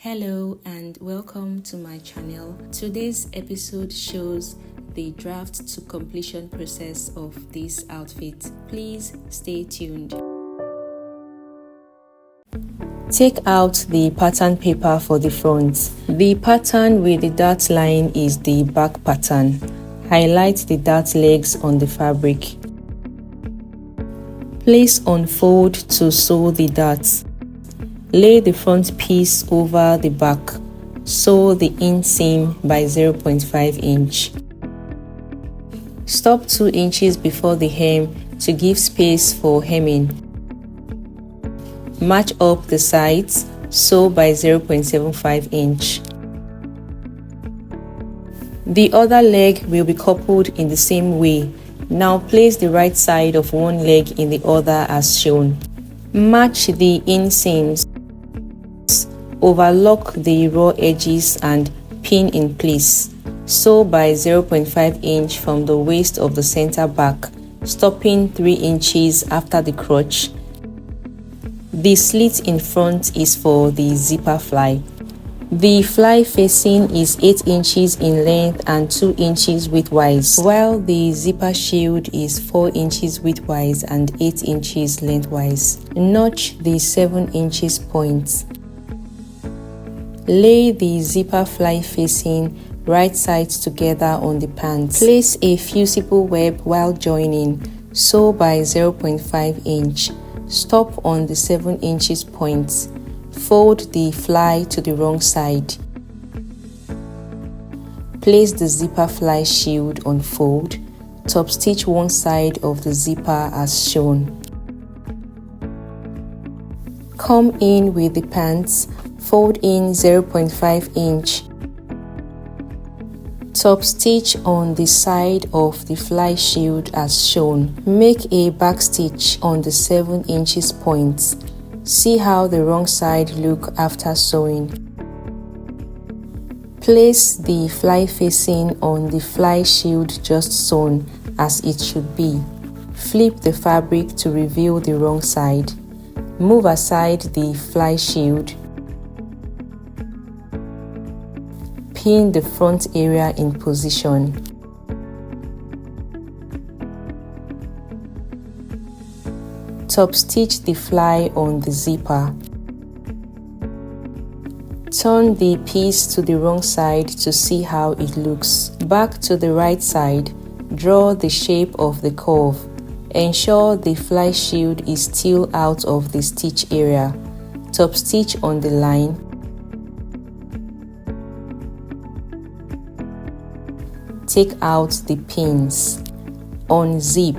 Hello and welcome to my channel. Today's episode shows the draft to completion process of this outfit. Please stay tuned. Take out the pattern paper for the front. The pattern with the dart line is the back pattern. Highlight the dart legs on the fabric. Place on fold to sew the darts. Lay the front piece over the back. Sew the inseam by 0.5 inch. Stop 2 inches before the hem to give space for hemming. Match up the sides. Sew by 0.75 inch. The other leg will be coupled in the same way. Now place the right side of one leg in the other as shown. Match the inseams. Overlock the raw edges and pin in place. Sew by 0.5 inch from the waist of the center back, stopping 3 inches after the crotch. The slit in front is for the zipper fly. The fly facing is 8 inches in length and 2 inches widthwise, while the zipper shield is 4 inches widthwise and 8 inches lengthwise. Notch the 7 inches point. Lay the zipper fly facing right sides together on the pants. Place a fusible web while joining. Sew by 0.5 inch. Stop on the 7 inches point. Fold the fly to the wrong side. Place the zipper fly shield on fold. Top stitch one side of the zipper as shown. Come in with the pants. Fold in 0.5 inch. Top stitch on the side of the fly shield as shown. Make a back stitch on the 7 inches point. See how the wrong side look after sewing. Place the fly facing on the fly shield just sewn as it should be. Flip the fabric to reveal the wrong side. Move aside the fly shield. Pin the front area in position. Top stitch the fly on the zipper. Turn the piece to the wrong side to see how it looks. Back to the right side. Draw the shape of the curve. Ensure the fly shield is still out of the stitch area. Top stitch on the line. Take out the pins. Unzip.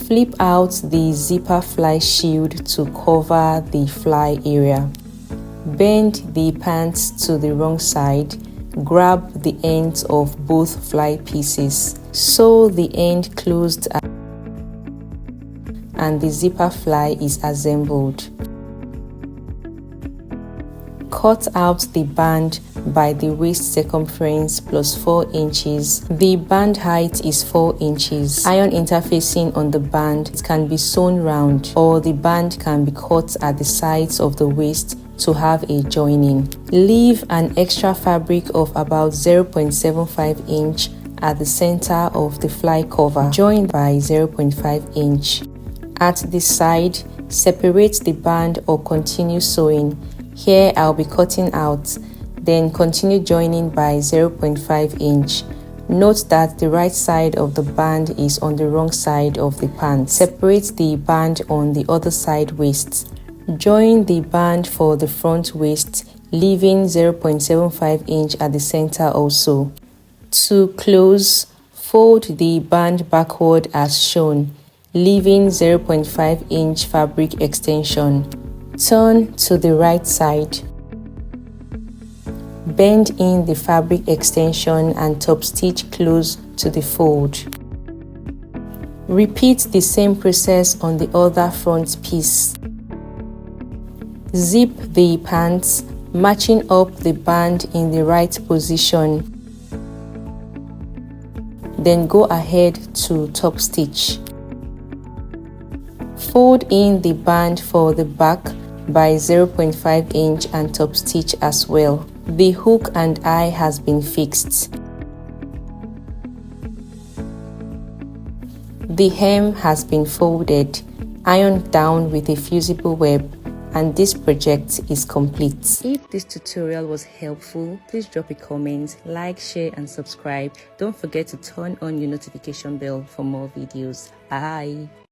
Flip out the zipper fly shield to cover the fly area. Bend the pants to the wrong side. Grab the ends of both fly pieces. Sew the end closed and the zipper fly is assembled. Cut out the band by the waist circumference plus 4 inches. The band height is 4 inches. Iron interfacing on the band. It can be sewn round or the band can be cut at the sides of the waist to have a joining. Leave an extra fabric of about 0.75 inch at the center of the fly cover. Join by 0.5 inch. At the side, separate the band or continue sewing. Here I'll be cutting out, then continue joining by 0.5 inch. Note that the right side of the band is on the wrong side of the pants. Separate the band on the other side waist. Join the band for the front waist, leaving 0.75 inch at the center also. To close, fold the band backward as shown, leaving 0.5 inch fabric extension. Turn to the right side. Bend in the fabric extension and top stitch close to the fold. Repeat the same process on the other front piece. Zip the pants, matching up the band in the right position. Then go ahead to top stitch. Fold in the band for the back by 0.5 inch and top stitch as well. The hook and eye has been fixed. The hem has been folded, ironed down with a fusible web, and this project is complete. If this tutorial was helpful, please drop a comment, like, share and subscribe. Don't forget to turn on your notification bell for more videos. Bye.